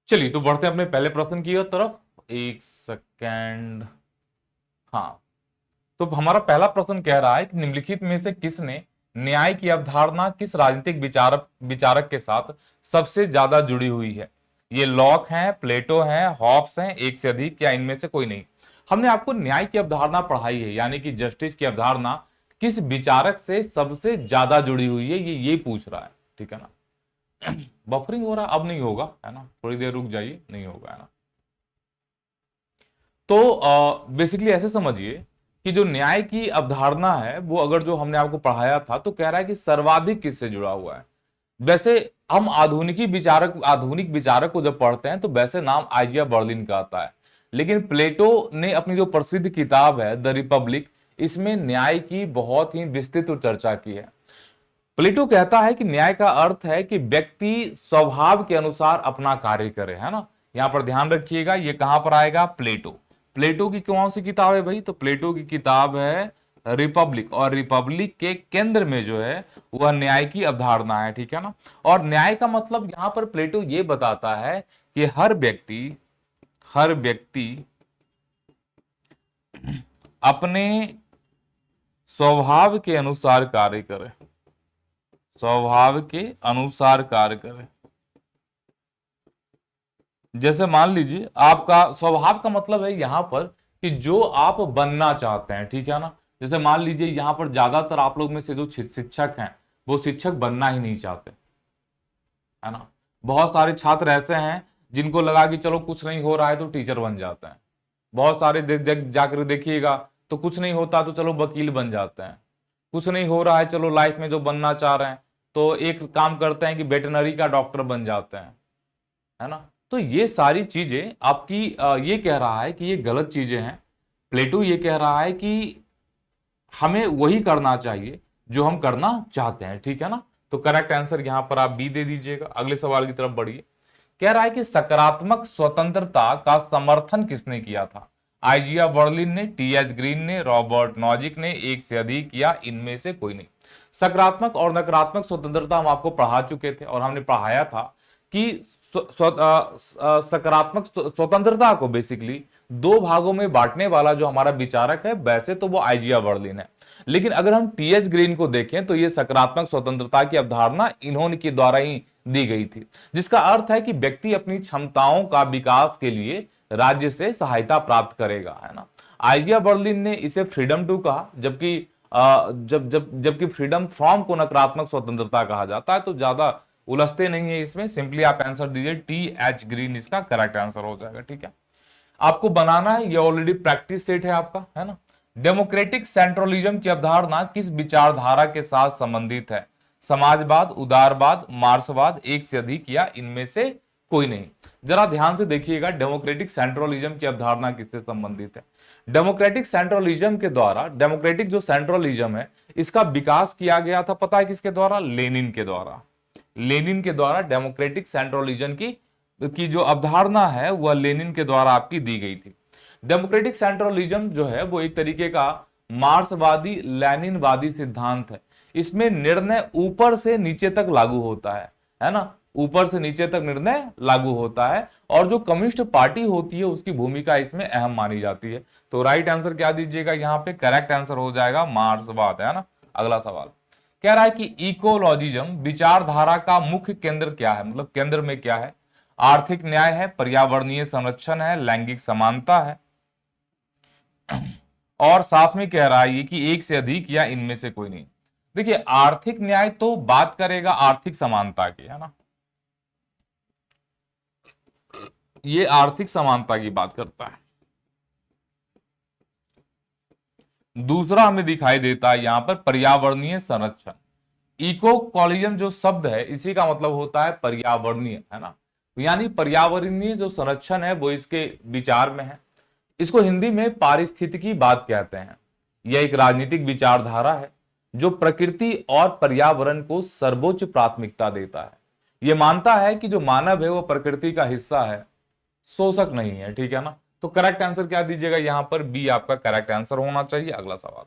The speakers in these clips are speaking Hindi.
चलिए तो बढ़ते हैं अपने पहले प्रश्न की तरफ। एक सेकेंड। हाँ, तो हमारा पहला प्रश्न कह रहा है कि निम्नलिखित में से किसने न्याय की अवधारणा किस राजनीतिक विचारक विचारक के साथ सबसे ज्यादा जुड़ी हुई है? ये लॉक हैं, प्लेटो हैं, हॉब्स हैं, एक से अधिक, या इनमें से कोई नहीं? हमने आपको न्याय की अवधारणा पढ़ाई है, यानी कि जस्टिस की अवधारणा किस विचारक से सबसे ज्यादा जुड़ी हुई है, ये पूछ रहा है। ठीक है ना। बफरिंग हो रहा, अब नहीं होगा, है ना, थोड़ी देर रुक जाइए, नहीं होगा, है ना। तो बेसिकली ऐसे समझिए कि जो न्याय की अवधारणा है वो अगर जो हमने आपको पढ़ाया था तो कह रहा है कि सर्वाधिक किससे जुड़ा हुआ है। वैसे हम आधुनिक विचारक को जब पढ़ते हैं तो वैसे नाम आइजिया बर्लिन का आता है, लेकिन प्लेटो ने अपनी जो प्रसिद्ध किताब है द रिपब्लिक, इसमें न्याय की बहुत ही विस्तृत चर्चा की है। प्लेटो कहता है कि न्याय का अर्थ है कि व्यक्ति स्वभाव के अनुसार अपना कार्य करे, है ना। यहां पर ध्यान रखिएगा, ये कहां पर आएगा? प्लेटो। प्लेटो की कौन सी किताब है भाई? तो प्लेटो की किताब है रिपब्लिक, और रिपब्लिक के केंद्र में जो है वह न्याय की अवधारणा है। ठीक है ना। और न्याय का मतलब यहां पर प्लेटो ये बताता है कि हर व्यक्ति अपने स्वभाव के अनुसार कार्य करे, स्वभाव के अनुसार कार्य करे। जैसे मान लीजिए आपका स्वभाव का मतलब है यहां पर कि जो आप बनना चाहते हैं, ठीक है ना। जैसे मान लीजिए यहां पर ज्यादातर आप लोग में से जो शिक्षक हैं वो शिक्षक बनना ही नहीं चाहते, है ना। बहुत सारे छात्र ऐसे हैं जिनको लगा कि चलो कुछ नहीं हो रहा है तो टीचर बन जाते हैं। बहुत सारे जाकर देखिएगा तो कुछ नहीं होता तो चलो वकील बन जाते हैं। कुछ नहीं हो रहा है, चलो लाइफ में जो बनना चाह रहे हैं तो एक काम करते हैं कि वेटनरी का डॉक्टर बन जाते हैं, है ना। तो ये सारी चीजें आपकी ये कह रहा है कि ये गलत चीजें हैं। प्लेटो ये कह रहा है कि हमें वही करना चाहिए जो हम करना चाहते हैं। ठीक है ना। तो करेक्ट आंसर यहां पर आप बी दे दीजिएगा। अगले सवाल की तरफ बढ़िए। कह रहा है कि सकारात्मक स्वतंत्रता का समर्थन किसने किया था? आइजिया बर्लिन ने, टी एच ग्रीन ने, रॉबर्ट नॉजिक ने, एक से अधिक, या इनमें से कोई नहीं? सकारात्मक और नकारात्मक स्वतंत्रता हम आपको पढ़ा चुके थे और हमने पढ़ाया था कि सकारात्मक स्वतंत्रता को बेसिकली दो भागों में बांटने वाला जो हमारा विचारक है वैसे तो वो आइजिया बर्लिन है, लेकिन अगर हम टी एच ग्रीन को देखें तो ये सकारात्मक स्वतंत्रता की अवधारणा इन्होंने के द्वारा ही दी गई थी, जिसका अर्थ है कि व्यक्ति अपनी क्षमताओं का विकास के लिए राज्य से सहायता प्राप्त करेगा, है ना। आइजिया बर्लिन ने इसे फ्रीडम टू कहा, जबकि जबकि फ्रीडम फ्रॉम को नकारात्मक स्वतंत्रता कहा जाता है। तो ज्यादा उलझते नहीं है इसमें, सिंपली आप आंसर दीजिए, टी एच ग्रीन इसका करेक्ट आंसर हो जाएगा। ठीक है, आपको बनाना है, ये ऑलरेडी प्रैक्टिस सेट है आपका, है ना। डेमोक्रेटिक सेंट्रलिज्म की अवधारणा किस विचारधारा के साथ संबंधित है? समाजवाद, उदारवाद, मार्क्सवाद, एक से अधिक, या इनमें से कोई नहीं? जरा ध्यान से देखिएगा, डेमोक्रेटिक सेंट्रलिज्म की अवधारणा किससे संबंधित है? डेमोक्रेटिक सेंट्रलिज्म के द्वारा, डेमोक्रेटिक जो सेंट्रलिज्म है इसका विकास किया गया था, पता है किसके द्वारा? लेनिन के द्वारा। लेनिन के द्वारा डेमोक्रेटिक सेंट्रलिज्म की जो अवधारणा है वह लेनिन के द्वारा आपकी दी गई थी। डेमोक्रेटिक सेंट्रलिज्म जो है वो एक तरीके का मार्क्सवादी लेनिनवादी सिद्धांत है। इसमें निर्णय ऊपर से नीचे तक लागू होता है ना। ऊपर से नीचे तक निर्णय लागू होता है और जो कम्युनिस्ट पार्टी होती है उसकी भूमिका इसमें अहम मानी जाती है। तो राइट आंसर क्या दीजिएगा यहाँ पे? करेक्ट आंसर हो जाएगा मार्क्सवाद, है ना। अगला सवाल कह रहा है कि इकोलॉजिज्म विचारधारा का मुख्य केंद्र क्या है, मतलब केंद्र में क्या है? आर्थिक न्याय है, पर्यावरणीय संरक्षण है, लैंगिक समानता है, और साथ में कह रहा है ये कि एक से अधिक, या इनमें से कोई नहीं? देखिए, आर्थिक न्याय तो बात करेगा आर्थिक समानता की, है ना। ये आर्थिक समानता की बात करता है। दूसरा हमें दिखाई देता है यहां पर पर्यावरणीय संरक्षण। इकोलॉजिज्म जो शब्द है इसी का मतलब होता है पर्यावरणीय, है ना। यानी पर्यावरणीय जो संरक्षण है वो इसके विचार में है। इसको हिंदी में पारिस्थितिकीवाद कहते हैं। यह एक राजनीतिक विचारधारा है जो प्रकृति और पर्यावरण को सर्वोच्च प्राथमिकता देता है। यह मानता है कि जो मानव है वो प्रकृति का हिस्सा है, शोषक नहीं है। ठीक है ना। तो करेक्ट आंसर क्या दीजिएगा यहाँ पर? बी आपका करेक्ट आंसर होना चाहिए। अगला सवाल,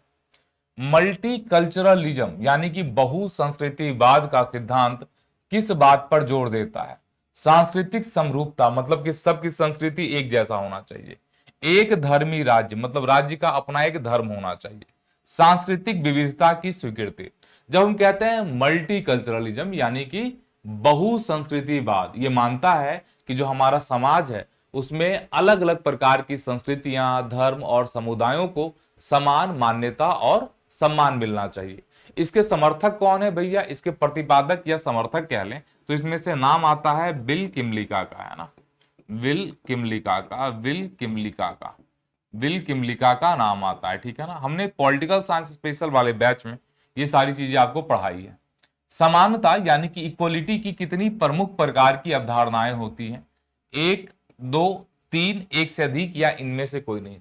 मल्टीकल्चरलिज्म यानी कि बहु संस्कृतिवाद का सिद्धांत किस बात पर जोर देता है? सांस्कृतिक समरूपता मतलब कि सबकी संस्कृति एक जैसा होना चाहिए। एक धर्मी राज्य मतलब राज्य का अपना एक धर्म होना चाहिए। सांस्कृतिक विविधता की स्वीकृति, जब हम कहते हैं मल्टीकल्चरलिज्म यानी कि बहुसंस्कृतिवाद, ये मानता है कि जो हमारा समाज है उसमें अलग अलग प्रकार की संस्कृतियां, धर्म और समुदायों को समान मान्यता और सम्मान मिलना चाहिए। इसके समर्थक कौन है भैया, इसके प्रतिपादक या समर्थक कह लें तो इसमें से नाम आता है विल किमलिका का, है ना, विल किमलिका का, विल किमलिका का नाम आता है, ठीक है ना। हमने पॉलिटिकल साइंस स्पेशल वाले बैच में ये सारी चीजें आपको पढ़ाई है। समानता यानी कि इक्वलिटी की कितनी प्रमुख प्रकार की अवधारणाएं होती हैं, एक, दो, तीन, एक से अधिक या इनमें से कोई नहीं।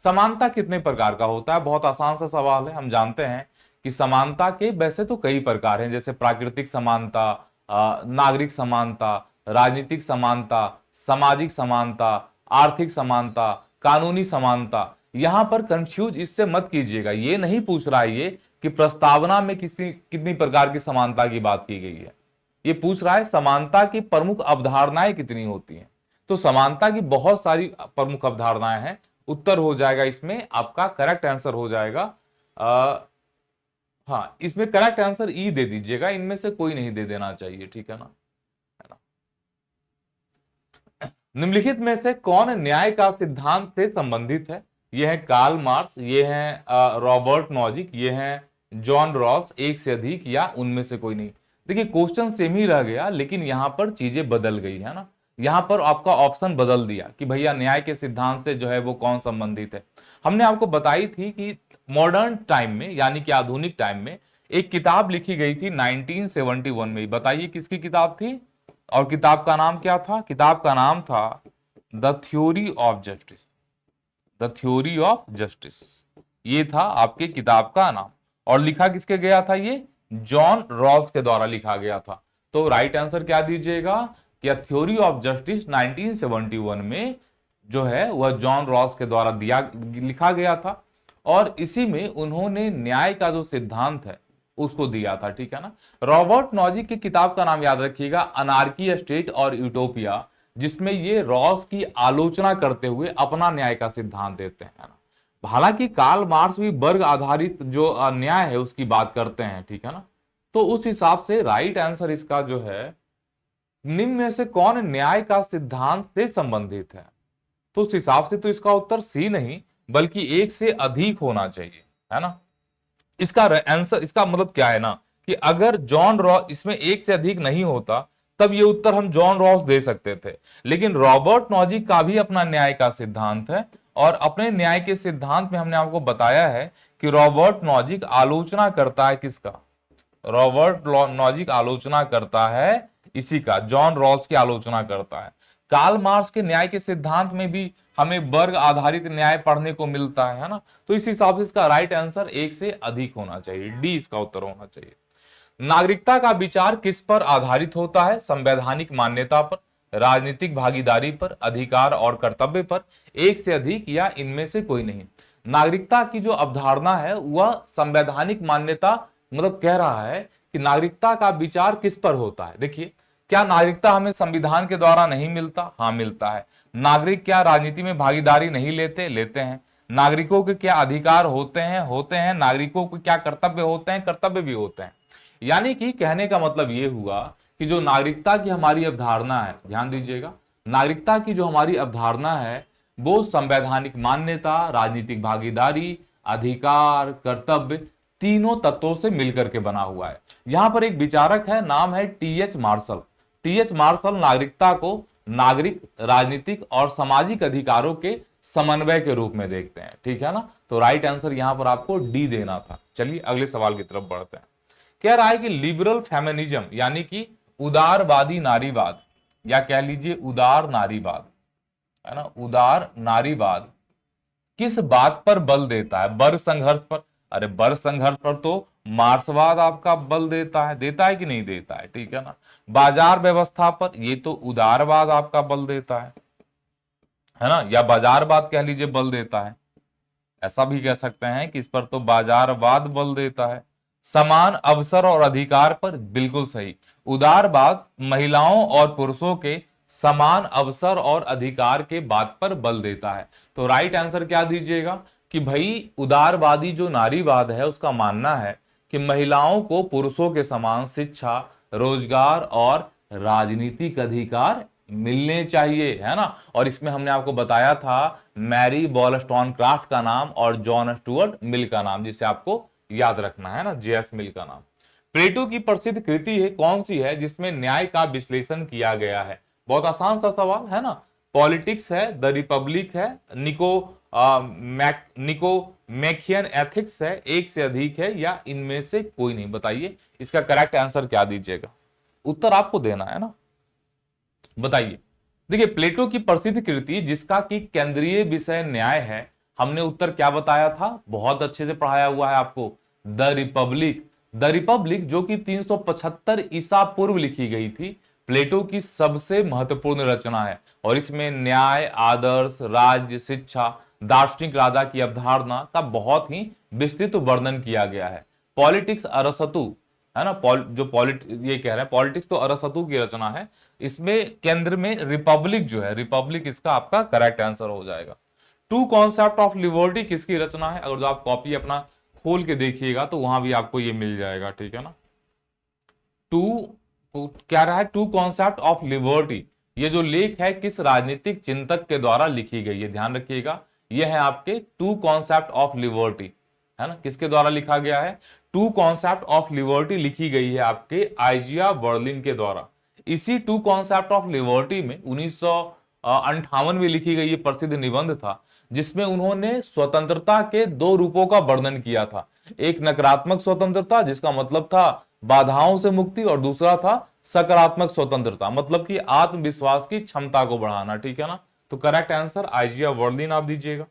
समानता कितने प्रकार का होता है, बहुत आसान सा सवाल है। हम जानते हैं कि समानता के वैसे तो कई प्रकार हैं, जैसे प्राकृतिक समानता, नागरिक समानता, राजनीतिक समानता, सामाजिक समानता, आर्थिक समानता, कानूनी समानता। यहां पर कंफ्यूज इससे मत कीजिएगा, ये नहीं पूछ रहा है ये कि प्रस्तावना में कितनी प्रकार की समानता की बात की गई है। ये पूछ रहा है समानता की प्रमुख अवधारणाएं कितनी होती हैं। तो समानता की बहुत सारी प्रमुख अवधारणाएं हैं। उत्तर हो जाएगा इसमें आपका, करेक्ट आंसर हो जाएगा हाँ, इसमें करेक्ट आंसर ई दे दीजिएगा, इनमें से कोई नहीं दे देना चाहिए, ठीक है ना। निम्नलिखित में से कौन न्याय का सिद्धांत से संबंधित है, ये है कार्ल मार्क्स, ये है रॉबर्ट नॉजिक, ये है जॉन रॉल्स, एक से अधिक या उनमें से कोई नहीं। देखिए क्वेश्चन सेम ही रह गया लेकिन यहां पर चीजें बदल गई है ना। यहां पर आपका ऑप्शन बदल दिया कि भैया न्याय के सिद्धांत से जो है वो कौन संबंधित है। हमने आपको बताई थी कि मॉडर्न टाइम में यानी कि आधुनिक टाइम में एक किताब लिखी गई थी 1971 में। बताइए किसकी किताब थी और किताब का नाम क्या था। किताब का नाम था the theory of justice, the theory of justice, ये था आपके किताब का नाम। और लिखा किसके गया था, ये जॉन रॉल्स के द्वारा लिखा गया था। तो राइट आंसर क्या दीजिएगा कि थ्योरी ऑफ जस्टिस 1971 में जो है वह जॉन रॉल्स के द्वारा लिखा गया था और इसी में उन्होंने न्याय का जो सिद्धांत है उसको दिया था, ठीक है ना। रॉबर्ट नॉजिक की किताब का नाम याद रखिएगा, अनार्की स्टेट और यूटोपिया, जिसमें ये रॉस की आलोचना करते हुए अपना न्याय का सिद्धांत देते हैं ना। हालांकि कार्ल मार्क्स भी वर्ग आधारित जो न्याय है उसकी बात करते हैं, ठीक है ना। तो उस हिसाब से राइट आंसर इसका जो है निम्न में से कौन न्याय का सिद्धांत से संबंधित है, तो उस हिसाब से तो इसका उत्तर सी नहीं बल्कि एक से अधिक होना चाहिए, है ना। इसका आंसर, इसका मतलब क्या है ना कि अगर जॉन रॉस इसमें एक से अधिक नहीं होता तब ये उत्तर हम जॉन रॉस दे सकते थे, लेकिन रॉबर्ट नॉजिक का भी अपना न्याय का सिद्धांत है और अपने न्याय के सिद्धांत में हमने आपको बताया है कि रॉबर्ट नॉजिक आलोचना करता है किसका, रॉबर्ट नॉजिक आलोचना करता है इसी का, जॉन रॉल्स की आलोचना करता है। कार्ल मार्क्स के न्याय के सिद्धांत में भी हमें वर्ग आधारित न्याय पढ़ने को मिलता है ना। तो इस हिसाब से इसका राइट आंसर एक से अधिक होना चाहिए, डी इसका उत्तर होना चाहिए। नागरिकता का विचार किस पर आधारित होता है, संवैधानिक मान्यता पर, राजनीतिक भागीदारी पर, अधिकार और कर्तव्य पर, एक से अधिक या इनमें से कोई नहीं। नागरिकता की जो अवधारणा है वह संवैधानिक मान्यता मतलब कह रहा है कि नागरिकता का विचार किस पर होता है। देखिए क्या नागरिकता हमें संविधान के द्वारा नहीं मिलता, हाँ मिलता है। नागरिक क्या राजनीति में भागीदारी नहीं लेते, लेते हैं। नागरिकों के क्या अधिकार होते हैं, होते हैं। नागरिकों को क्या कर्तव्य होते हैं, कर्तव्य भी होते हैं। यानी कि कहने का मतलब यह हुआ कि जो नागरिकता की हमारी अवधारणा है, ध्यान दीजिएगा, नागरिकता की जो हमारी अवधारणा है वो संवैधानिक मान्यता, राजनीतिक भागीदारी, अधिकार, कर्तव्य तीनों तत्वों से मिलकर के बना हुआ है। यहां पर एक विचारक है, नाम है टीएच मार्शल। टीएच मार्शल नागरिकता को नागरिक, राजनीतिक और सामाजिक अधिकारों के समन्वय के रूप में देखते हैं, ठीक है ना। तो राइट आंसर यहां पर आपको डी देना था। चलिए अगले सवाल की तरफ बढ़ते हैं। कह रहा है कि लिबरल फेमिनिज्म यानी कि उदारवादी नारीवाद या कह लीजिए उदार नारीवाद, है ना, उदार नारीवाद किस बात पर बल देता है, वर्ग संघर्ष पर। अरे वर्ग संघर्ष पर तो मार्क्सवाद आपका बल देता है कि नहीं देता है, ठीक है ना। बाजार व्यवस्था पर, ये तो उदारवाद आपका बल देता है ना, या बाजारवाद कह लीजिए बल देता है, ऐसा भी कह सकते हैं कि इस पर तो बाजारवाद बल देता है। समान अवसर और अधिकार पर, बिल्कुल सही, उदारवाद महिलाओं और पुरुषों के समान अवसर और अधिकार के बात पर बल देता है। तो राइट आंसर क्या दीजिएगा कि भाई उदारवादी जो नारीवाद है उसका मानना है कि महिलाओं को पुरुषों के समान शिक्षा, रोजगार और राजनीतिक अधिकार मिलने चाहिए, है ना। और इसमें हमने आपको बताया था मैरी वॉलस्टोनक्राफ्ट का नाम और जॉन स्टुअर्ट मिल का नाम, जिसे आपको याद रखना है ना, जेएस मिल का नाम। प्लेटो की प्रसिद्ध कृति है कौन सी है जिसमें न्याय का विश्लेषण किया गया है? बहुत आसान सा सवाल है ना। पॉलिटिक्स है, द रिपब्लिक है, निको मैकियन एथिक्स है, एक से अधिक है, या इनमें से कोई नहीं। बताइए इसका करेक्ट आंसर क्या दीजिएगा, उत्तर आपको देना है ना, बताइए। देखिए प्लेटो की प्रसिद्ध कृति जिसका कि केंद्रीय विषय न्याय है, हमने उत्तर क्या बताया था, बहुत अच्छे से पढ़ाया हुआ है आपको, द रिपब्लिक। द रिपब्लिक जो कि 375 ईसा पूर्व लिखी गई थी, प्लेटो की सबसे महत्वपूर्ण रचना है और इसमें न्याय, आदर्श, राज्य, शिक्षा, दार्शनिक राजा की अवधारणा का बहुत ही विस्तृत वर्णन किया गया है। पॉलिटिक्स अरस्तु, है ना, ये कह रहे हैं पॉलिटिक्स तो अरस्तु की रचना है, इसमें केंद्र में रिपब्लिक जो है, रिपब्लिक इसका आपका करेक्ट आंसर हो जाएगा। टू कॉन्सेप्ट ऑफ लिबर्टी किसकी रचना है? अगर जो आप कॉपी अपना खोल के देखिएगा तो वहां भी आपको ये मिल जाएगा, ठीक है ना। क्या रहा है, टू कॉन्सेप्ट ऑफ लिबर्टी, ये जो लेख है किस राजनीतिक चिंतक के द्वारा लिखी गई है, ध्यान रखिएगा, ये है आपके टू कॉन्सेप्ट ऑफ लिबर्टी, है ना, किसके द्वारा लिखा गया है? टू कॉन्सेप्ट ऑफ लिबर्टी लिखी गई है आपके आइजिया बर्लिन के द्वारा। इसी टू कॉन्सेप्ट ऑफ लिबर्टी में 1958 में लिखी गई ये प्रसिद्ध निबंध था, जिसमें उन्होंने स्वतंत्रता के दो रूपों का वर्णन किया था। एक नकारात्मक स्वतंत्रता जिसका मतलब था बाधाओं से मुक्ति, और दूसरा था सकारात्मक स्वतंत्रता मतलब कि आत्मविश्वास की क्षमता को बढ़ाना, ठीक है ना। तो करेक्ट आंसर आइजिया बर्लिन आप दीजिएगा।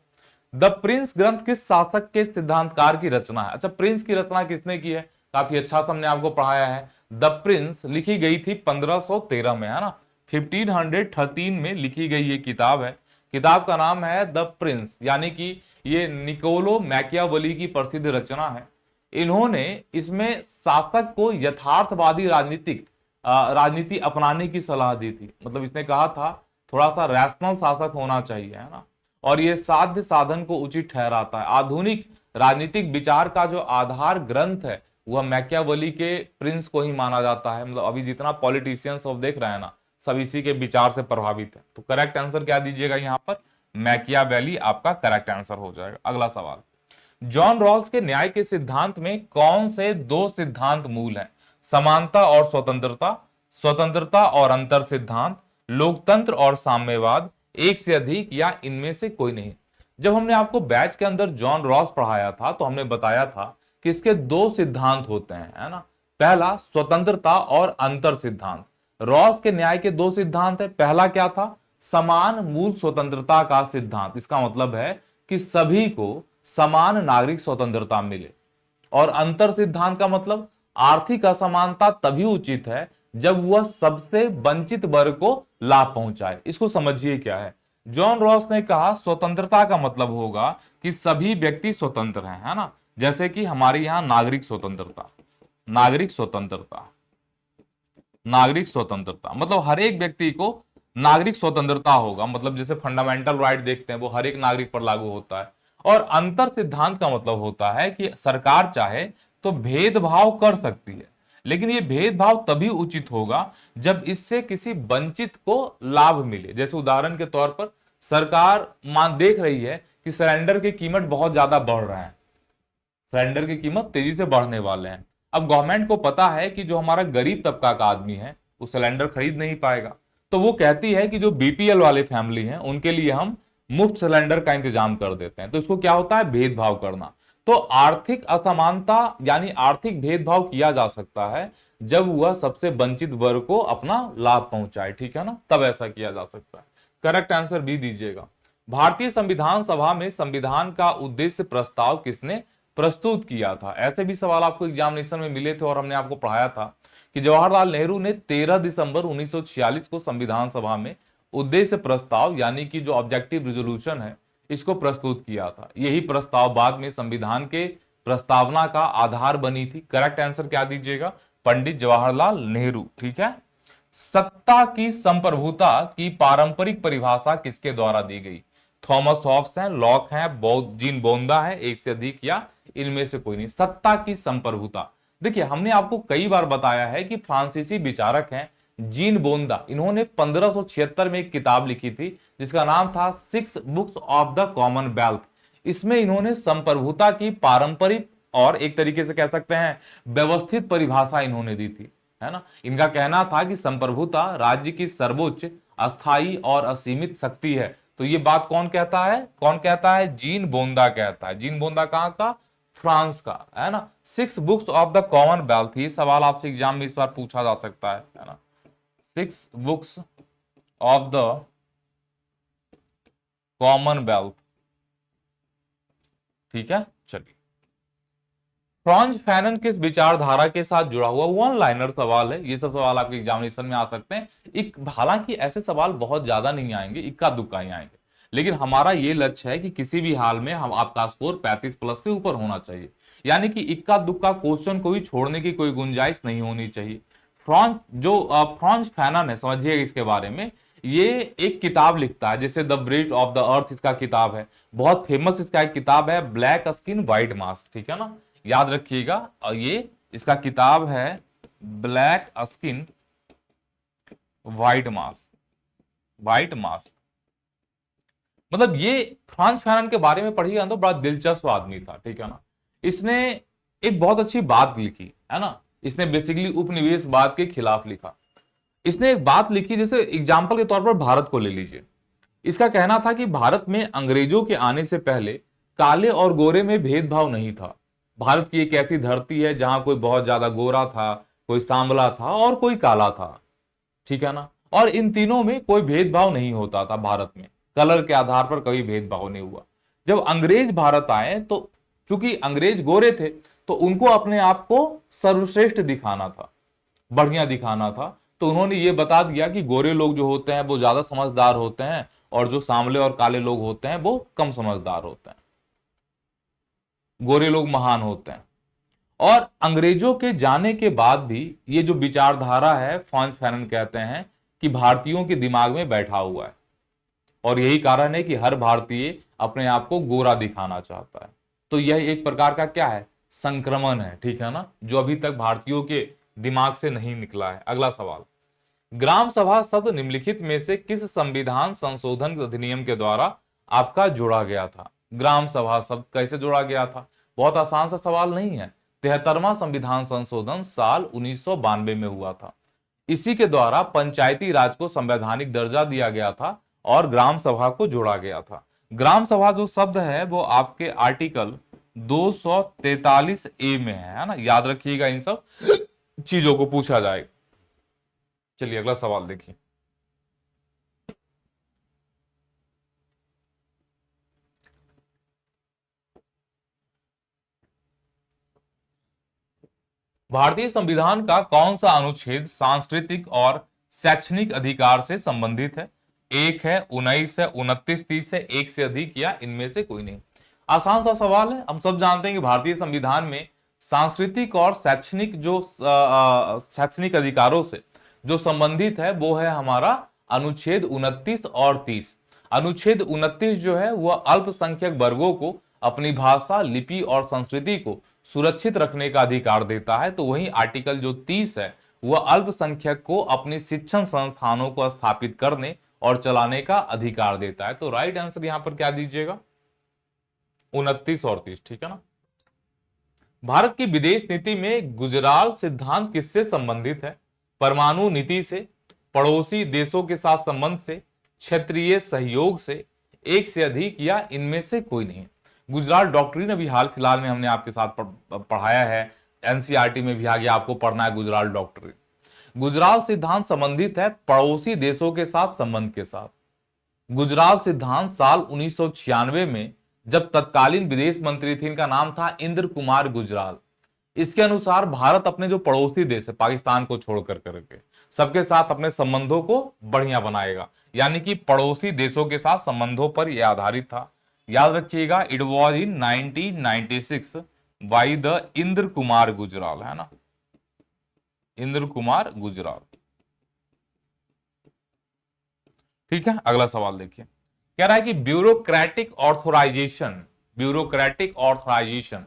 द प्रिंस ग्रंथ किस शासक के सिद्धांतकार की रचना है? अच्छा, प्रिंस की रचना किसने की है? काफी अच्छा हमने आपको पढ़ाया है। द प्रिंस लिखी गई थी 1513 में, है ना, 1513 में लिखी गई ये किताब है। किताब का नाम है द प्रिंस, यानी कि ये निकोलो मैकियावेली की प्रसिद्ध रचना है। इन्होंने इसमें शासक को यथार्थवादी राजनीति अपनाने की सलाह दी थी। मतलब इसने कहा था थोड़ा सा रैशनल शासक होना चाहिए, है ना, और ये साध्य साधन को उचित ठहराता है। आधुनिक राजनीतिक विचार का जो आधार ग्रंथ है वह मैकियावेली के प्रिंस को ही माना जाता है। मतलब अभी जितना पॉलिटिशियंस सब देख रहे हैं ना, सब इसी के विचार से प्रभावित है। तो करेक्ट आंसर क्या दीजिएगा यहाँ पर? मैकियावेली आपका करेक्ट आंसर हो जाएगा। अगला सवाल, जॉन रॉल्स के न्याय के सिद्धांत में कौन से दो सिद्धांत मूल हैं? समानता और स्वतंत्रता, स्वतंत्रता और अंतर सिद्धांत, लोकतंत्र और साम्यवाद, एक से अधिक, या इनमें से कोई नहीं। जब हमने आपको बैच के अंदर जॉन रॉस पढ़ाया था तो हमने बताया था कि इसके दो सिद्धांत होते हैं, है ना। पहला स्वतंत्रता और अंतर सिद्धांत। रॉस के न्याय के दो सिद्धांत है। पहला क्या था? समान मूल स्वतंत्रता का सिद्धांत। इसका मतलब है कि सभी को समान नागरिक स्वतंत्रता मिले। और अंतर सिद्धांत का मतलब आर्थिक असमानता तभी उचित है जब वह सबसे वंचित वर्ग को लाभ पहुंचाए। इसको समझिए क्या है। जॉन रॉस ने कहा स्वतंत्रता का मतलब होगा कि सभी व्यक्ति स्वतंत्र हैं, है ना, जैसे कि हमारे यहां नागरिक स्वतंत्रता, नागरिक स्वतंत्रता, नागरिक स्वतंत्रता मतलब हर एक व्यक्ति को नागरिक स्वतंत्रता होगा। मतलब जैसे फंडामेंटल राइट देखते हैं वो हर एक नागरिक पर लागू होता है। और अंतर सिद्धांत का मतलब होता है कि सरकार चाहे तो भेदभाव कर सकती है, लेकिन ये भेदभाव तभी उचित होगा जब इससे किसी वंचित को लाभ मिले। जैसे उदाहरण के तौर पर सरकार देख रही है कि सिलेंडर की कीमत बहुत ज्यादा बढ़ रहा है, सिलेंडर की कीमत तेजी से बढ़ने वाले हैं। अब गवर्नमेंट को पता है कि जो हमारा गरीब तबका का आदमी है वो सिलेंडर खरीद नहीं पाएगा, तो वो कहती है कि जो बीपीएल वाले फैमिली हैं उनके लिए हम मुफ्त सिलेंडर का इंतजाम कर देते हैं। तो इसको क्या होता है? भेदभाव करना। तो आर्थिक असमानता यानी आर्थिक भेदभाव किया जा सकता है जब वह सबसे वंचित वर्ग को अपना लाभ पहुंचाए, ठीक है ना, तब ऐसा किया जा सकता है। करेक्ट आंसर बी दीजिएगा। भारतीय संविधान सभा में संविधान का उद्देश्य प्रस्ताव किसने प्रस्तुत किया था? ऐसे भी सवाल आपको एग्जामिनेशन में मिले थे और हमने आपको पढ़ाया था कि जवाहरलाल नेहरू ने 13 दिसंबर 1946 को संविधान सभा में उद्देश्य प्रस्ताव यानी कि जो ऑब्जेक्टिव रिजोल्यूशन है इसको प्रस्तुत किया था। यही प्रस्ताव बाद में संविधान के प्रस्तावना का आधार बनी थी। करेक्ट आंसर क्या दीजिएगा? पंडित जवाहरलाल नेहरू। ठीक है। सत्ता की संप्रभुता की पारंपरिक परिभाषा किसके द्वारा दी गई? थॉमस हॉब्स हैं, लॉक हैं, जीन बोंदा है, एक से अधिक या इनमें से कोई नहीं। सत्ता की संप्रभुता, देखिए हमने आपको कई बार बताया है कि फ्रांसीसी विचारक हैं जीन बोंदा, इन्होंने 1576 में एक किताब लिखी थी जिसका नाम था six books of the Commonwealth. इसमें इन्होंने संप्रभुता की पारंपरिक और एक तरीके से कह सकते हैं व्यवस्थित परिभाषा इन्होंने दी थी, है ना। इनका कहना था कि संप्रभुता राज्य की सर्वोच्च, अस्थायी और असीमित शक्ति है। तो ये बात कौन कहता है? कौन कहता है? जीन बोंदा कहता है। जीन बोंदा कहां का? फ्रांस का, है ना। Six books of the Commonwealth, ये सवाल आपसे एग्जाम में इस बार पूछा जा सकता है ना। Six books of the Commonwealth, ठीक है। चलिए, फ्रांज फैनन किस विचारधारा के साथ जुड़ा हुआ? वन लाइनर सवाल है, ये सब सवाल आपके एग्जामिनेशन में आ सकते हैं। हालांकि ऐसे सवाल बहुत ज्यादा नहीं आएंगे, इक्का दुक्का ही आएंगे, लेकिन हमारा ये लक्ष्य है कि किसी भी हाल में हम आपका स्कोर 35 प्लस से ऊपर होना चाहिए, यानी कि इक्का दुक्का क्वेश्चन को भी छोड़ने की कोई गुंजाइश नहीं होनी चाहिए। फ्रांज फैनन है, समझिए इसके बारे में, ये एक किताब लिखता है जैसे the breed of the earth इसका किताब है, बहुत फेमस इसका एक किताब है ब्लैक स्किन व्हाइट मास्क, ठीक है ना, याद रखिएगा। और ये इसका किताब है black skin white mask, white mask. मतलब ये फ्रांज फैनन के बारे में पढ़िएगा तो बड़ा दिलचस्प आदमी था, ठीक है ना। इसने एक बहुत अच्छी बात लिखी, है ना। इसने बेसिकली उपनिवेशवाद के खिलाफ लिखा। इसने एक बात लिखी, जैसे एग्जाम्पल के तौर पर भारत को ले लीजिए। इसका कहना था कि भारत में अंग्रेजों के आने से पहले काले और गोरे में भेदभाव नहीं था। भारत की एक ऐसी धरती है जहां कोई बहुत ज्यादा गोरा था, कोई सांवला था और कोई काला था, ठीक है ना। और इन तीनों में कोई भेदभाव नहीं होता था भारत में, कलर के आधार पर कभी भेदभाव नहीं हुआ। जब अंग्रेज भारत आए तो चूंकि अंग्रेज गोरे थे तो उनको अपने आप को सर्वश्रेष्ठ दिखाना था, बढ़िया दिखाना था। तो उन्होंने ये बता दिया कि गोरे लोग जो होते हैं वो ज्यादा समझदार होते हैं और जो सांवले और काले लोग होते हैं वो कम समझदार होते हैं, गोरे लोग महान होते हैं। और अंग्रेजों के जाने के बाद भी ये जो विचारधारा है, फ्रांज फैनन कहते हैं कि भारतीयों के दिमाग में बैठा हुआ है, और यही कारण है कि हर भारतीय अपने आप को गोरा दिखाना चाहता है। तो यह एक प्रकार का क्या है? संक्रमण है, ठीक है ना, जो अभी तक भारतीयों के दिमाग से नहीं निकला है। अगला सवाल, ग्राम सभा शब्द निम्नलिखित में से किस संविधान संशोधन अधिनियम के द्वारा आपका जोड़ा गया था? ग्राम सभा शब्द कैसे जोड़ा गया था? बहुत आसान सा सवाल नहीं है। 73वां संविधान संशोधन साल 1992 में हुआ था। इसी के द्वारा पंचायती राज को संवैधानिक दर्जा दिया गया था और ग्राम सभा को जोड़ा गया था। ग्राम सभा जो शब्द है वो आपके आर्टिकल 243 ए में है ना, याद रखिएगा, इन सब चीजों को पूछा जाएगा। चलिए अगला सवाल देखिए, भारतीय संविधान का कौन सा अनुच्छेद सांस्कृतिक और शैक्षणिक अधिकार से संबंधित है? एक है, 19 है, 29, 30 है, एक से अधिक या इनमें से कोई नहीं। आसान सा सवाल है। हम सब जानते हैं कि भारतीय संविधान में सांस्कृतिक और शैक्षणिक जो शैक्षणिक अधिकारों से जो संबंधित है वो है हमारा अनुच्छेद 29 और 30। अनुच्छेद 29 जो है वह अल्पसंख्यक वर्गों को अपनी भाषा, लिपि और संस्कृति को सुरक्षित रखने का अधिकार देता है। तो वहीं आर्टिकल जो 30 है वह अल्पसंख्यक को अपनी शिक्षण संस्थानों को स्थापित करने और चलाने का अधिकार देता है। तो राइट आंसर यहां पर क्या दीजिएगा? 29 और 30, ठीक है ना। भारत की विदेश नीति में गुजराल सिद्धांत किससे संबंधित है? परमाणु नीति से, पड़ोसी देशों के साथ संबंध से, क्षेत्रीय सहयोग से, एक से अधिक या इनमें से कोई नहीं। गुजराल डॉक्ट्रिन अभी हाल फिलहाल में हमने आपके साथ पढ़ाया है, एनसीईआरटी में भी आगे आपको पढ़ना है गुजराल डॉक्ट्रिन। गुजराल सिद्धांत संबंधित है पड़ोसी देशों के साथ संबंध के साथ। गुजराल सिद्धांत साल 1996 में जब तत्कालीन विदेश मंत्री थे, इनका नाम था इंद्र कुमार गुजराल, इसके अनुसार भारत अपने जो पड़ोसी देश है पाकिस्तान को छोड़कर करके सबके साथ अपने संबंधों को बढ़िया बनाएगा, यानी कि पड़ोसी देशों के साथ संबंधों पर यह आधारित था। याद रखिएगा, it was in 1996 by the Indra Kumar Gujral, है ना। इंद्र कुमार गुजराल। ठीक है, अगला सवाल देखिए, कह रहा है कि ब्यूरोक्रेटिक ऑथोराइजेशन, ब्यूरोक्रेटिक ऑथोराइजेशन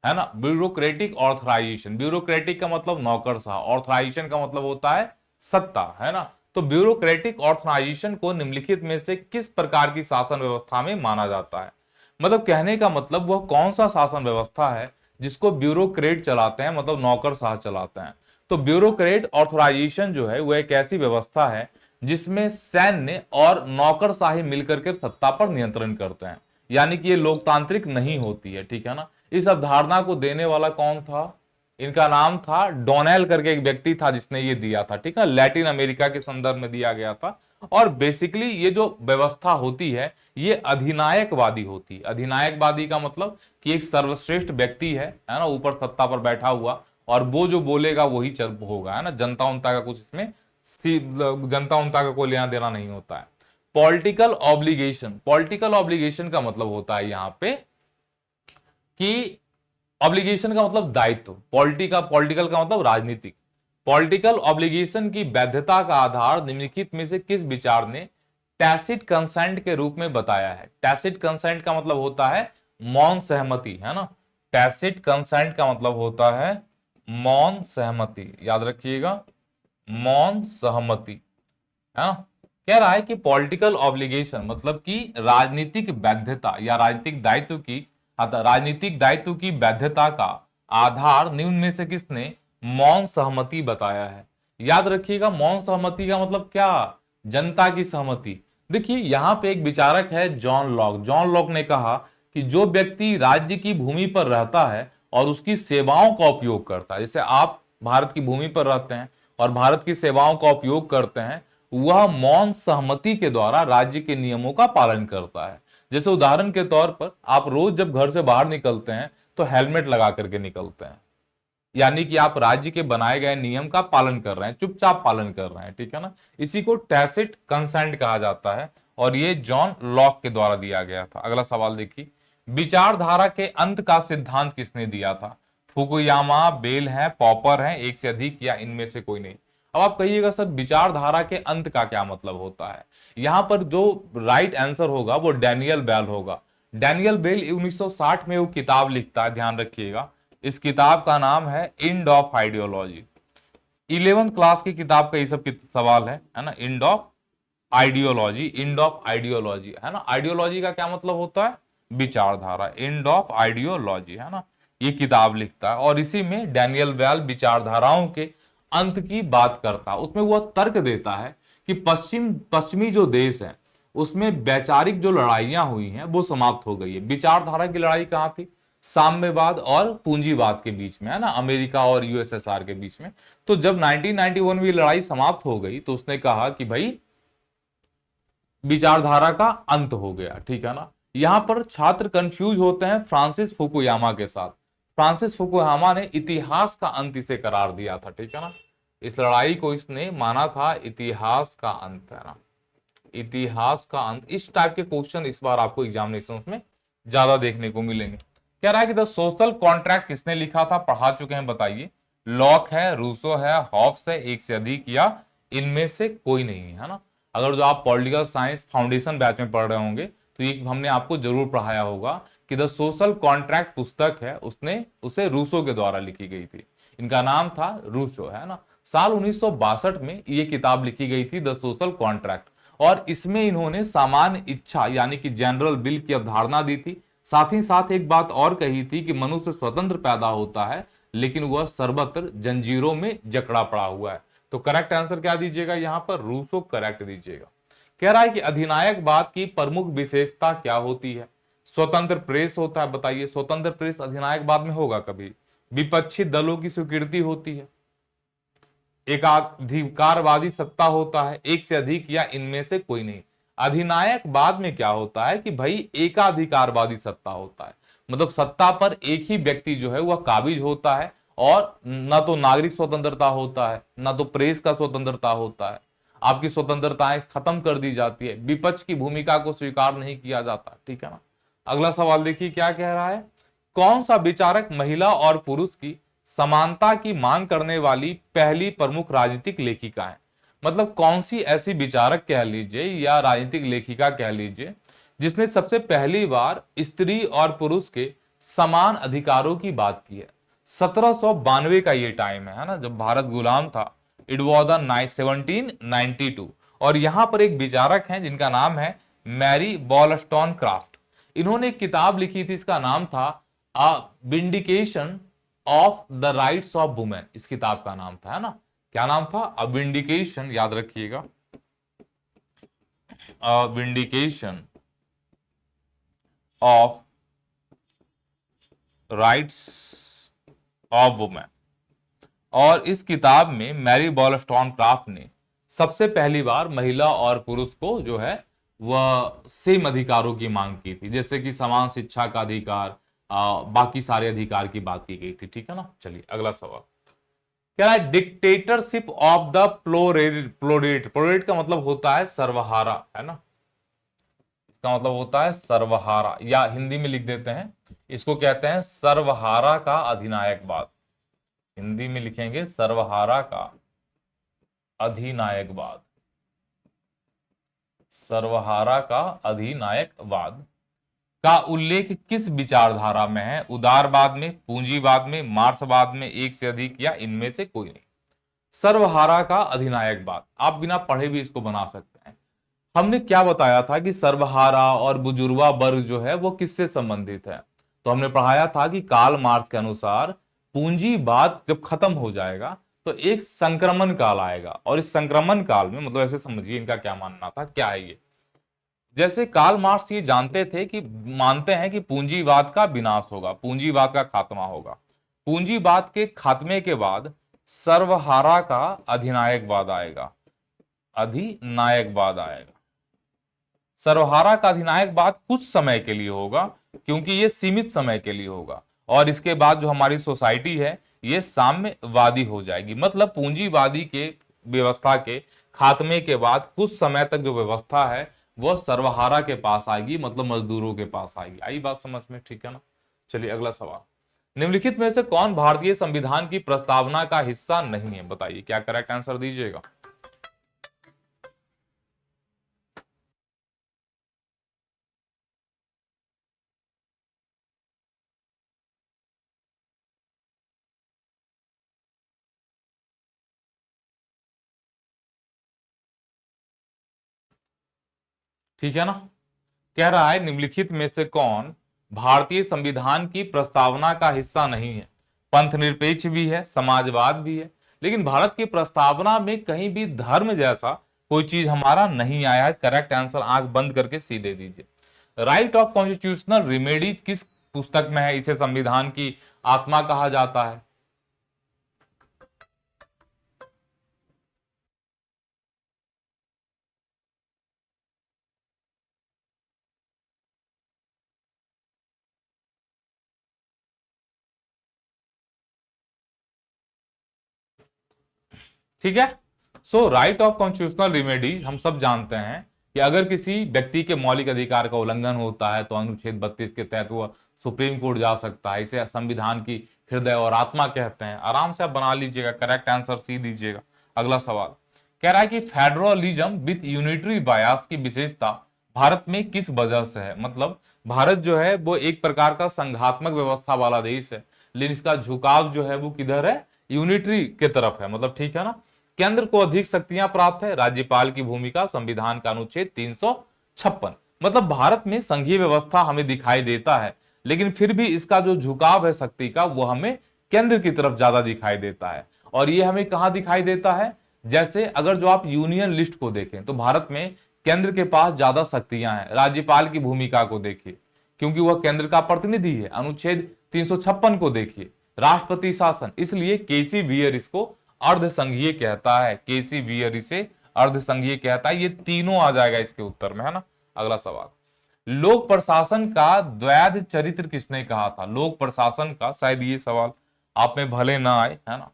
है ना, ब्यूरोक्रेटिक ऑथोराइजेशन, ब्यूरोक्रेटिक का मतलब नौकरशाह, ऑथोराइजेशन का मतलब होता है सत्ता, है ना। तो ब्यूरोक्रेटिक ऑथोराइजेशन को निम्नलिखित में से किस प्रकार की शासन व्यवस्था में माना जाता है। मतलब कहने का मतलब वह कौन सा शासन व्यवस्था है जिसको ब्यूरोक्रेट चलाते हैं, मतलब नौकरशाह चलाते हैं। तो ब्यूरोक्रेट ऑथोराइजेशन जो है वह एक ऐसी व्यवस्था है जिसमें सैन्य और नौकरशाही मिलकर के सत्ता पर नियंत्रण करते हैं, यानी कि ये लोकतांत्रिक नहीं होती है, ठीक है ना। इस अवधारणा को देने वाला कौन था, इनका नाम था डोनेल करके एक व्यक्ति था जिसने ये दिया था, ठीक है, लैटिन अमेरिका के संदर्भ में दिया गया था। और बेसिकली ये जो व्यवस्था होती है ये अधिनायकवादी होती है। अधिनायकवादी का मतलब कि एक सर्वश्रेष्ठ व्यक्ति है ना, ऊपर सत्ता पर बैठा हुआ, और वो जो बोलेगा वही चल होगा, है ना। जनता उनता का कुछ इसमें जनता उनता का कोई लेना देना नहीं होता है। पॉलिटिकल ऑब्लिगेशन, पॉलिटिकल ऑब्लिगेशन का मतलब होता है यहां पे कि ऑब्लिगेशन का मतलब दायित्व, पॉलिटिकल का मतलब राजनीतिक। पॉलिटिकल ऑब्लिगेशन की वैधता का आधार निम्नलिखित में से किस विचार ने टैसिट कंसेंट के रूप में बताया है। टैसिट कंसेंट का मतलब होता है मौन सहमति, है ना। टैसिट कंसेंट का मतलब होता है मौन सहमति, याद रखिएगा, मौन सहमति, है ना। कह रहा है कि पॉलिटिकल ऑब्लिगेशन मतलब कि राजनीतिक वैधता या राजनीतिक दायित्व की, राजनीतिक दायित्व की वैधता का आधार निम्न में से किसने मौन सहमति बताया है। याद रखिएगा, मौन सहमति का मतलब क्या, जनता की सहमति। देखिए यहां पे एक विचारक है जॉन लॉक, जॉन लॉक ने कहा कि जो व्यक्ति राज्य की भूमि पर रहता है और उसकी सेवाओं का उपयोग करता है, जैसे आप भारत की भूमि पर रहते हैं और भारत की सेवाओं का उपयोग करते हैं, वह मौन सहमति के द्वारा राज्य के नियमों का पालन करता है। जैसे उदाहरण के तौर पर आप रोज जब घर से बाहर निकलते हैं तो हेलमेट लगा करके निकलते हैं, यानी कि आप राज्य के बनाए गए नियम का पालन कर रहे हैं, चुपचाप पालन कर रहे हैं, ठीक है ना। इसी को टैसिट कंसेंट कहा जाता है और ये जॉन लॉक के द्वारा दिया गया था। अगला सवाल देखिए, विचारधारा के अंत का सिद्धांत किसने दिया था। फुकुयामा, बेल है, पॉपर है, एक से अधिक या इनमें से कोई नहीं। अब आप कहिएगा सर विचारधारा के अंत का क्या मतलब होता है। यहां पर जो राइट आंसर होगा वो डैनियल बेल होगा। डैनियल बेल 1960 में वो किताब लिखता है, ध्यान रखिएगा। इस किताब का नाम है end of ideology. 11th class की किताब का ये सब सवाल है ना। End of ideology, end of ideology, है ना। आइडियोलॉजी का क्या मतलब होता है, विचारधारा, एंड ऑफ आइडियोलॉजी, है ना। ये किताब लिखता है और इसी में डैनियल बेल विचारधाराओं के अंत की बात करता है। उसमें वह तर्क देता है कि पश्चिमी जो देश है उसमें वैचारिक जो लड़ाइयां हुई हैं वो समाप्त हो गई है। विचारधारा की लड़ाई कहां थी, साम्यवाद और पूंजीवाद के बीच में, है ना, अमेरिका और यूएसएसआर के बीच में। तो जब 1991 में लड़ाई समाप्त हो गई तो उसने कहा कि भाई विचारधारा का अंत हो गया, ठीक है ना। यहां पर छात्र कंफ्यूज होते हैं फ्रांसिस फुकुयामा के साथ। फ्रांसिस फुकुयामा ने इतिहास का अंत इसे करार दिया था, ठीक है ना। इस लड़ाई को इसने माना था इतिहास का अंत, है ना, इतिहास का अंत। इस टाइप के क्वेश्चन इस बार आपको एग्जामिनेशंस में ज्यादा देखने को मिलेंगे। कह रहा है कि द सोशल कॉन्ट्रैक्ट किसने लिखा था, पढ़ा चुके हैं, बताइए। लॉक है, रूसो है, हॉब्स है, एक से अधिक या इनमें से कोई नहीं, है ना। अगर जो आप पॉलिटिकल साइंस फाउंडेशन बैच में पढ़ रहे होंगे तो ये हमने आपको जरूर पढ़ाया होगा कि द सोशल कॉन्ट्रैक्ट पुस्तक है उसने उसे रूसो के द्वारा लिखी गई थी। इनका नाम था रूसो, है ना। साल 1962 में ये किताब लिखी गई थी, द सोशल कॉन्ट्रैक्ट, और इसमें इन्होंने सामान्य इच्छा यानी कि जनरल बिल की अवधारणा दी थी। साथ ही साथ एक बात और कही थी कि मनुष्य स्वतंत्र पैदा होता है लेकिन वह सर्वत्र जंजीरों में जकड़ा पड़ा हुआ है। तो करेक्ट आंसर क्या दीजिएगा यहां पर, रूसो करेक्ट दीजिएगा। कह रहा है कि अधिनायकवाद की प्रमुख विशेषता क्या होती है। स्वतंत्र प्रेस होता है, बताइए स्वतंत्र प्रेस अधिनायकवाद में होगा कभी। विपक्षी दलों की स्वीकृति होती है, एकाधिकारवादी सत्ता होता है, एक से अधिक या इनमें से कोई नहीं। अधिनायकवाद में क्या होता है कि भाई एकाधिकारवादी सत्ता होता है, मतलब सत्ता पर एक ही व्यक्ति जो है वह काबिज होता है और ना तो नागरिक स्वतंत्रता होता है ना तो प्रेस का स्वतंत्रता होता है। आपकी स्वतंत्रताएं खत्म कर दी जाती है, विपक्ष की भूमिका को स्वीकार नहीं किया जाता, ठीक है ना। अगला सवाल देखिए क्या कह रहा है, कौन सा विचारक महिला और पुरुष की समानता की मांग करने वाली पहली प्रमुख राजनीतिक लेखिका है। मतलब कौन सी ऐसी विचारक कह लीजिए या राजनीतिक लेखिका कह लीजिए जिसने सबसे पहली बार स्त्री और पुरुष के समान अधिकारों की बात की है। 1792 का ये टाइम है ना, जब भारत गुलाम था। It was the 1792। और यहां पर एक विचारक हैं जिनका नाम है मैरी वॉलस्टोनक्राफ्ट। इन्होंने एक किताब लिखी थी, इसका नाम था a vindication of the rights of women. इस किताब का नाम था, है ना, क्या नाम था? अ विंडिकेशन, याद रखिएगा, a vindication of rights of women. और इस किताब में मैरी वॉलस्टोनक्राफ्ट ने सबसे पहली बार महिला और पुरुष को जो है वह सेम अधिकारों की मांग की थी, जैसे कि समान शिक्षा का अधिकार, बाकी सारे अधिकार की बात की गई थी। ठीक है ना। चलिए अगला सवाल क्या है? Dictatorship of the proletariat. Proletariat का मतलब होता है सर्वहारा, है ना, इसका मतलब होता है सर्वहारा, या हिंदी में लिख देते हैं, इसको कहते हैं सर्वहारा का अधिनायकवाद। हिंदी में लिखेंगे सर्वहारा का अधिनायकवाद। सर्वहारा का अधिनायकवाद का उल्लेख किस विचारधारा में है? उदारवाद में, पूंजीवाद में, मार्क्सवाद में, एक से अधिक, या इनमें से कोई नहीं। सर्वहारा का अधिनायकवाद, आप बिना पढ़े भी इसको बना सकते हैं। हमने क्या बताया था कि सर्वहारा और बुजुर्गा वर्ग जो है वो किससे संबंधित है? तो हमने पढ़ाया था कि कार्ल मार्क्स के अनुसार पूंजीवाद जब खत्म हो जाएगा तो एक संक्रमण काल आएगा, और इस संक्रमण काल में, मतलब ऐसे समझिए इनका क्या मानना था, क्या है ये, जैसे कार्ल मार्क्स ये जानते थे कि मानते हैं कि पूंजीवाद का विनाश होगा, पूंजीवाद का खात्मा होगा। पूंजीवाद के खात्मे के बाद सर्वहारा का अधिनायकवाद आएगा, अधिनायकवाद आएगा। सर्वहारा का अधिनायकवाद कुछ समय के लिए होगा, क्योंकि ये सीमित समय के लिए होगा, और इसके बाद जो हमारी सोसाइटी है ये साम्यवादी हो जाएगी। मतलब पूंजीवादी के व्यवस्था के खात्मे के बाद कुछ समय तक जो व्यवस्था है वह सर्वहारा के पास आएगी, मतलब मजदूरों के पास आएगी। आई बात समझ में? ठीक है ना। चलिए अगला सवाल, निम्नलिखित में से कौन भारतीय संविधान की प्रस्तावना का हिस्सा नहीं है? बताइए, क्या करेक्ट आंसर दीजिएगा। ठीक है ना। कह रहा है निम्नलिखित में से कौन भारतीय संविधान की प्रस्तावना का हिस्सा नहीं है? पंथनिरपेक्ष भी है, समाजवाद भी है, लेकिन भारत की प्रस्तावना में कहीं भी धर्म जैसा कोई चीज हमारा नहीं आया है। करेक्ट आंसर आंख बंद करके सीधे दीजिए। राइट ऑफ कॉन्स्टिट्यूशनल रिमेडीज किस पुस्तक में है? इसे संविधान की आत्मा कहा जाता है। ठीक है। सो राइट ऑफ कॉन्स्टिट्यूशनल रिमेडीज हम सब जानते हैं कि अगर किसी व्यक्ति के मौलिक अधिकार का उल्लंघन होता है तो अनुच्छेद 32 के तहत वह सुप्रीम कोर्ट जा सकता है। इसे संविधान की हृदय और आत्मा कहते हैं। आराम से आप बना लीजिएगा, करेक्ट आंसर सी दीजिएगा। अगला सवाल कह रहा है कि फेडरलिज्म विथ यूनिटरी बायस की विशेषता भारत में किस वजह से है? मतलब भारत जो है वो एक प्रकार का संघात्मक व्यवस्था वाला देश है, लेकिन इसका झुकाव जो है वो किधर है? यूनिटरी के तरफ है। मतलब ठीक है ना। केंद्र को अधिक शक्तियां प्राप्त है, राज्यपाल की भूमिका, संविधान का अनुच्छेद 356। मतलब भारत में संघीय व्यवस्था हमें दिखाई देता है, लेकिन फिर भी इसका जो झुकाव है शक्ति का वो हमें केंद्र की तरफ ज्यादा दिखाई देता है। और ये हमें कहां दिखाई देता है? जैसे अगर जो आप यूनियन लिस्ट को देखें तो भारत में केंद्र के पास ज्यादा शक्तियां हैं। राज्यपाल की भूमिका को देखिए, क्योंकि वह केंद्र का प्रतिनिधि है। अनुच्छेद 356 को देखिए, राष्ट्रपति शासन, इसलिए केसी वियर इसको अर्धसंघीय कहता है। केसी वियर इसे अर्धसंघीय कहता है। ये तीनों आ जाएगा इसके उत्तर में, है ना। अगला सवाल, लोक प्रशासन का द्वैध चरित्र किसने कहा था? लोक प्रशासन का, शायद ये सवाल आप में भले ना आए, है ना,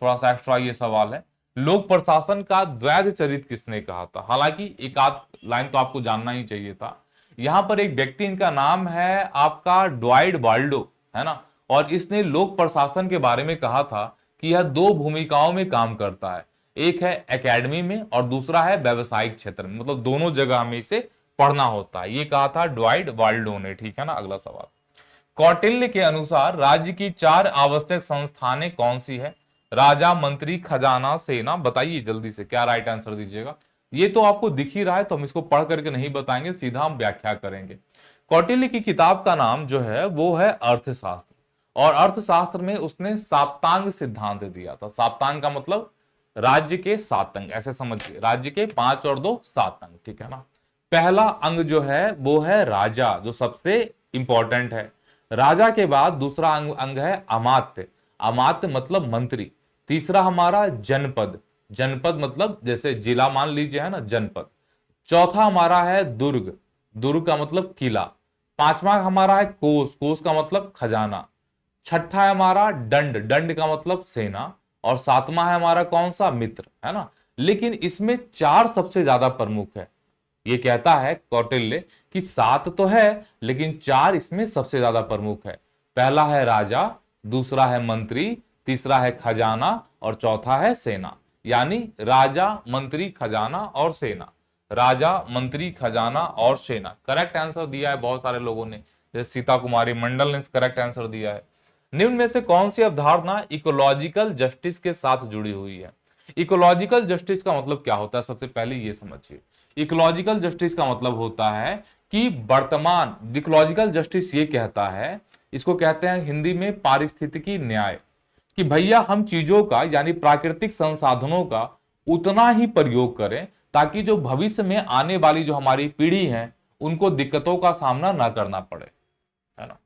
थोड़ा सा एक्स्ट्रा ये सवाल है। लोक प्रशासन का द्वैध चरित्र किसने कहा था? हालांकि एक आध लाइन तो आपको जानना ही चाहिए था। यहां पर एक व्यक्ति, इनका नाम है आपका ड्वाइट वाल्डो, है ना, और इसने लोक प्रशासन के बारे में कहा था कि यह दो भूमिकाओं में काम करता है, एक है एकेडमी में और दूसरा है व्यवसायिक क्षेत्र में, मतलब दोनों जगह हमें इसे पढ़ना होता है। ये कहा था ड्वाइट वाल्डो ने, ठीक है ना। अगला सवाल, कौटिल्य के अनुसार राज्य की 4 आवश्यक संस्थानें कौन सी है? राजा, मंत्री, खजाना, सेना। बताइए जल्दी से, क्या राइट आंसर दीजिएगा। ये तो आपको दिख ही रहा है, तो हम इसको पढ़ करके नहीं बताएंगे, सीधा हम व्याख्या करेंगे। कौटिल्य की किताब का नाम जो है वो है अर्थशास्त्र, और अर्थशास्त्र में उसने साप्तांग सिद्धांत दिया था। साप्तांग का मतलब राज्य के 7 अंग, ऐसे समझिए, राज्य के 5 और 2 7 अंग, ठीक है ना। पहला अंग जो है वो है राजा, जो सबसे इंपॉर्टेंट है। राजा के बाद दूसरा अंग है अमात्य, अमात्य मतलब मंत्री। तीसरा हमारा जनपद, जनपद मतलब जैसे जिला मान लीजिए, है ना, जनपद। चौथा हमारा है दुर्ग, दुर्ग का मतलब किला। पांचवा हमारा है कोष, कोष का मतलब खजाना। छठा है हमारा दंड, दंड का मतलब सेना। और सातवां है हमारा कौन सा? मित्र, है ना। लेकिन इसमें 4 सबसे ज्यादा प्रमुख है। ये कहता है कौटिल्य कि 7 तो है लेकिन 4 इसमें सबसे ज्यादा प्रमुख है। पहला है राजा, दूसरा है मंत्री, तीसरा है खजाना और चौथा है सेना। यानी राजा, मंत्री, खजाना और सेना। राजा, मंत्री, खजाना और सेना, करेक्ट आंसर दिया है बहुत सारे लोगों ने, जैसे सीता कुमारी मंडल ने करेक्ट आंसर दिया है। निम्न में से कौन सी अवधारणा इकोलॉजिकल जस्टिस के साथ जुड़ी हुई है? इकोलॉजिकल जस्टिस का मतलब क्या होता है, सबसे पहले ये समझिए। इकोलॉजिकल जस्टिस का मतलब होता है कि वर्तमान, इकोलॉजिकल जस्टिस ये कहता है, इसको कहते हैं हिंदी में पारिस्थितिकी न्याय, कि भैया हम चीजों का यानी प्राकृतिक संसाधनों का उतना ही प्रयोग करें ताकि जो भविष्य में आने वाली जो हमारी पीढ़ी है उनको दिक्कतों का सामना ना करना पड़े, है ना।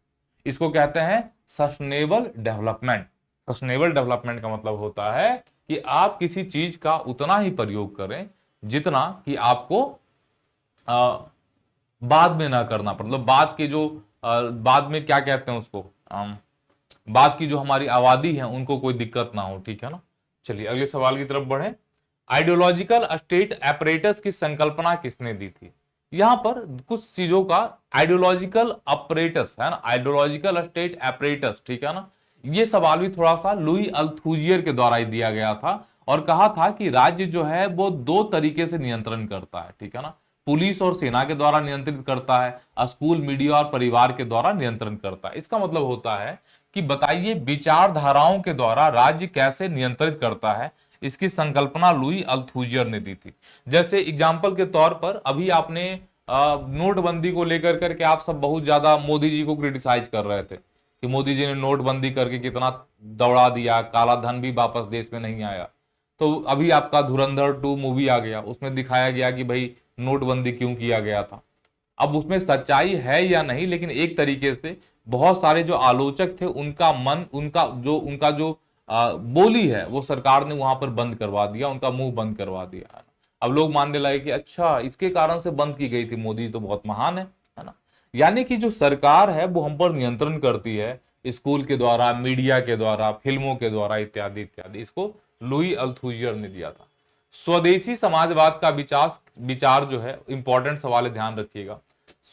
इसको कहते हैं सस्टेनेबल डेवलपमेंट। सस्टेनेबल डेवलपमेंट का मतलब होता है कि आप किसी चीज का उतना ही प्रयोग करें जितना कि आपको बाद में ना करना पड़े, मतलब बाद के जो बाद में क्या कहते हैं उसको, बाद की जो हमारी आबादी है उनको कोई दिक्कत ना हो, ठीक है ना। चलिए अगले सवाल की तरफ बढ़े। आइडियोलॉजिकल स्टेट एपरेटस की संकल्पना किसने दी थी? यहां पर कुछ चीजों का आइडियोलॉजिकल अपरेटस है ना, आइडियोलॉजिकल स्टेट एपरेटस, ठीक है ना। ये सवाल भी थोड़ा सा लुई अल्थुजियर के द्वारा ही दिया गया था और कहा था कि राज्य जो है वो 2 तरीके से नियंत्रण करता है, ठीक है ना। पुलिस और सेना के द्वारा नियंत्रित करता है, स्कूल, मीडिया और परिवार के द्वारा नियंत्रण करता है। इसका मतलब होता है कि बताइए विचारधाराओं के द्वारा राज्य कैसे नियंत्रित करता है, इसकी संकल्पना लुई अल्थुजियर ने दी थी। जैसे एग्जाम्पल के तौर पर अभी आपने नोटबंदी को लेकर करके आप सब बहुत ज्यादा मोदी जी को क्रिटिसाइज कर रहे थे कि मोदी जी ने नोटबंदी करके कितना दौड़ा दिया, काला धन भी वापस देश में नहीं आया। तो अभी आपका धुरंधर 2 मूवी आ गया, उसमें दिखाया गया कि भाई नोटबंदी क्यों किया गया था। अब उसमें सच्चाई है या नहीं, लेकिन एक तरीके से बहुत सारे जो आलोचक थे उनका मन, उनका जो बोली है वो सरकार ने वहां पर बंद करवा दिया, उनका मुंह बंद करवा दिया। अब लोग मानने लगे कि अच्छा इसके कारण से बंद की गई थी, मोदी तो बहुत महान है ना। यानी कि जो सरकार है वो हम पर नियंत्रण करती है, स्कूल के द्वारा, मीडिया के द्वारा, फिल्मों के द्वारा, इत्यादि इत्यादि। इसको लुई अल्थुजियर ने दिया था। स्वदेशी समाजवाद का विचार जो है, इंपॉर्टेंट सवाल है, ध्यान रखिएगा।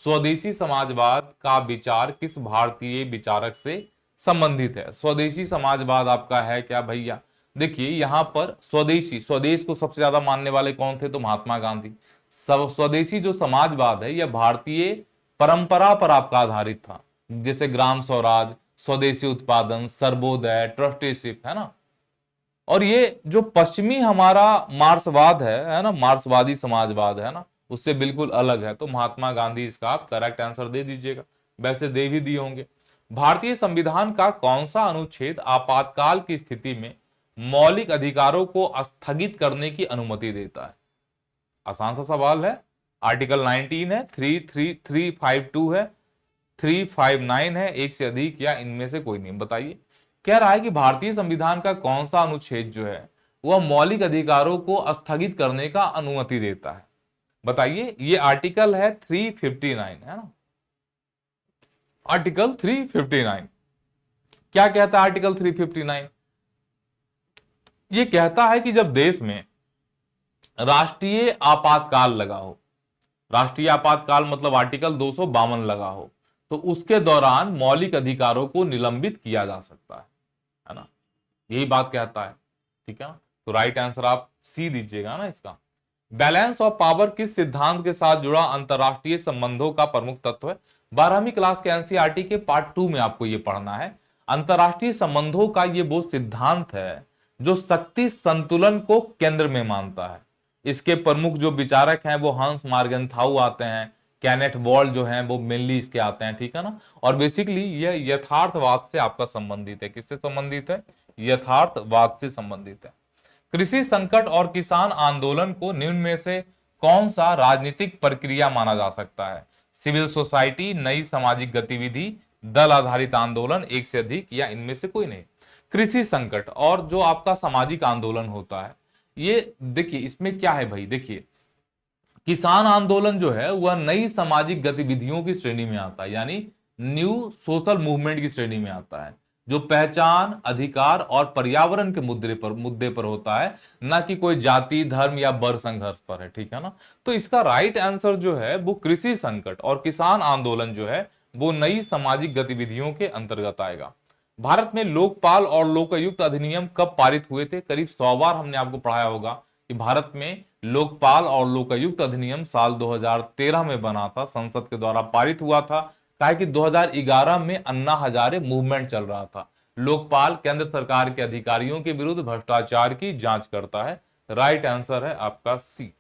स्वदेशी समाजवाद का विचार किस भारतीय विचारक से संबंधित है? स्वदेशी समाजवाद आपका है क्या भैया? देखिए यहां पर स्वदेशी, स्वदेश को सबसे ज्यादा मानने वाले कौन थे? तो महात्मा गांधी। स्वदेशी जो समाजवाद है यह भारतीय परंपरा पर आपका आधारित था, जैसे ग्राम स्वराज, स्वदेशी उत्पादन, सर्वोदय, ट्रस्टीशिप, है ना। और ये जो पश्चिमी हमारा मार्क्सवाद है ना, मार्क्सवादी समाजवाद है ना, उससे बिल्कुल अलग है। तो महात्मा गांधी इसका आप करेक्ट आंसर दे दीजिएगा, वैसे दे भी दिए होंगे। भारतीय संविधान का कौन सा अनुच्छेद आपातकाल की स्थिति में मौलिक अधिकारों को स्थगित करने की अनुमति देता है? आसान सा सवाल है। आर्टिकल 19 है, 35352 है, 359 है, एक से अधिक या इनमें से कोई नहीं। बताइए, कह रहा है कि भारतीय संविधान का कौन सा अनुच्छेद जो है वह मौलिक अधिकारों को स्थगित करने का अनुमति देता है? बताइए। ये आर्टिकल है 359, है ना, आर्टिकल 359। क्या कहता है आर्टिकल 359? ये कहता है कि जब देश में राष्ट्रीय आपातकाल लगा हो, राष्ट्रीय आपातकाल मतलब आर्टिकल 252 लगा हो, तो उसके दौरान मौलिक अधिकारों को निलंबित किया जा सकता है ना, यही बात कहता है। ठीक है ना, तो राइट आंसर आप सी दीजिएगा ना इसका। बैलेंस ऑफ पावर किस सिद्धांत के साथ जुड़ा अंतरराष्ट्रीय संबंधों का प्रमुख तत्व है? 12वीं क्लास के एनसीईआरटी के पार्ट 2 में आपको यह पढ़ना है। अंतरराष्ट्रीय संबंधों का यह वो सिद्धांत है जो शक्ति संतुलन को केंद्र में मानता है। इसके प्रमुख जो विचारक हैं वो हंस मार्गेंथाउ आते हैं, कैनेथ वॉल जो हैं वो मेनली इसके आते हैं। ठीक है ना, और बेसिकली यह यथार्थवाद से आपका संबंधित है। किससे संबंधित है? यथार्थवाद से संबंधित है। कृषि संकट और किसान आंदोलन को निम्न में से कौन सा राजनीतिक प्रक्रिया माना जा सकता है? सिविल सोसाइटी, नई सामाजिक गतिविधि, दल आधारित आंदोलन, एक से अधिक, या इनमें से कोई नहीं। कृषि संकट और जो आपका सामाजिक आंदोलन होता है, ये देखिए इसमें क्या है भाई, देखिए किसान आंदोलन जो है वह नई सामाजिक गतिविधियों की श्रेणी में आता है, यानी न्यू सोशल मूवमेंट की श्रेणी में आता है, जो पहचान, अधिकार और पर्यावरण के मुद्दे पर होता है, ना कि कोई जाति, धर्म या वर्ग संघर्ष पर है। ठीक है ना, तो इसका राइट आंसर जो है वो कृषि संकट और किसान आंदोलन जो है वो नई सामाजिक गतिविधियों के अंतर्गत आएगा। भारत में लोकपाल और लोकायुक्त अधिनियम कब पारित हुए थे? करीब 100 बार हमने आपको पढ़ाया होगा कि भारत में लोकपाल और लोकायुक्त अधिनियम साल 2013 में बना था, संसद के द्वारा पारित हुआ था। कहा कि 2011 में अन्ना हजारे मूवमेंट चल रहा था। लोकपाल केंद्र सरकार के अधिकारियों के विरुद्ध भ्रष्टाचार की जांच करता है। राइट आंसर है आपका सी।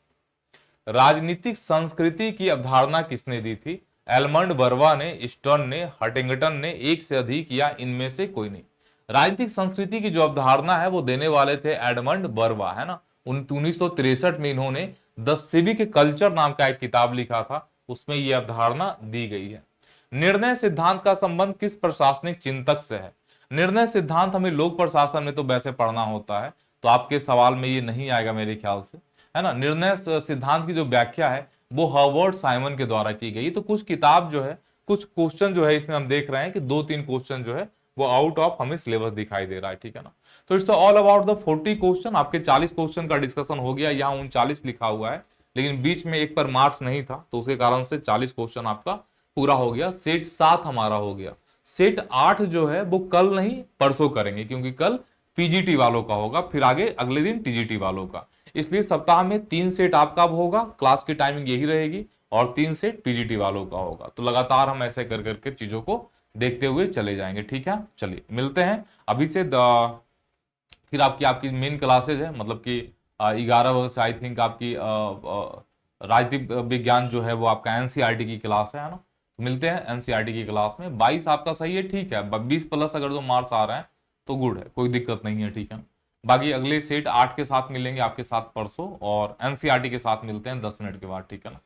राजनीतिक संस्कृति की अवधारणा किसने दी थी? एलमंड बर्वा ने, स्टर्न ने, हटिंगटन ने, एक से अधिक, या इनमें से कोई नहीं। राजनीतिक संस्कृति की जो अवधारणा है वो देने वाले थे एडमंड बर्वा, है ना। 1963 में इन्होंने द सिविक कल्चर नाम का एक किताब लिखा था, उसमें यह अवधारणा दी गई है। निर्णय सिद्धांत का संबंध किस प्रशासनिक चिंतक से है? निर्णय सिद्धांत हमें लोक प्रशासन में तो वैसे पढ़ना होता है, तो आपके सवाल में ये नहीं आएगा मेरे ख्याल से, है ना। निर्णय सिद्धांत की जो व्याख्या है वो हर्बर्ट साइमन के द्वारा की गई। तो कुछ किताब जो है, कुछ क्वेश्चन जो है इसमें हम देख रहे हैं कि 2-3 क्वेश्चन जो है वो आउट ऑफ हमें सिलेबस दिखाई दे रहा है। ठीक है ना, तो it's all about the 40 question. आपके 40 क्वेश्चन का डिस्कशन हो गया, यहाँ 39 लिखा हुआ है, लेकिन बीच में एक पर मार्क्स नहीं था, तो उसके कारण से 40 क्वेश्चन आपका पूरा हो गया। सेट 7 हमारा हो गया। सेट 8 जो है वो कल नहीं परसों करेंगे, क्योंकि कल पीजीटी वालों का होगा, फिर आगे अगले दिन टीजीटी वालों का। इसलिए सप्ताह में 3 सेट आपका होगा, क्लास की टाइमिंग यही रहेगी, और 3 सेट पीजीटी वालों का होगा। तो लगातार हम ऐसे कर करके चीजों को देखते हुए चले जाएंगे। ठीक है, चलिए मिलते हैं अभी से। फिर आपकी मेन क्लासेज है, मतलब कि 11 बजे से आई थिंक आपकी राजनीतिक विज्ञान जो है वो आपका एनसीईआरटी की क्लास है ना। मिलते हैं एनसीईआरटी की क्लास में। 22 आपका सही है, ठीक है। 20 प्लस अगर जो मार्क्स आ रहे हैं तो गुड है, कोई दिक्कत नहीं है। ठीक है, बाकी अगले सेट 8 के साथ मिलेंगे आपके साथ परसों, और एनसीईआरटी के साथ मिलते हैं 10 मिनट के बाद। ठीक है ना।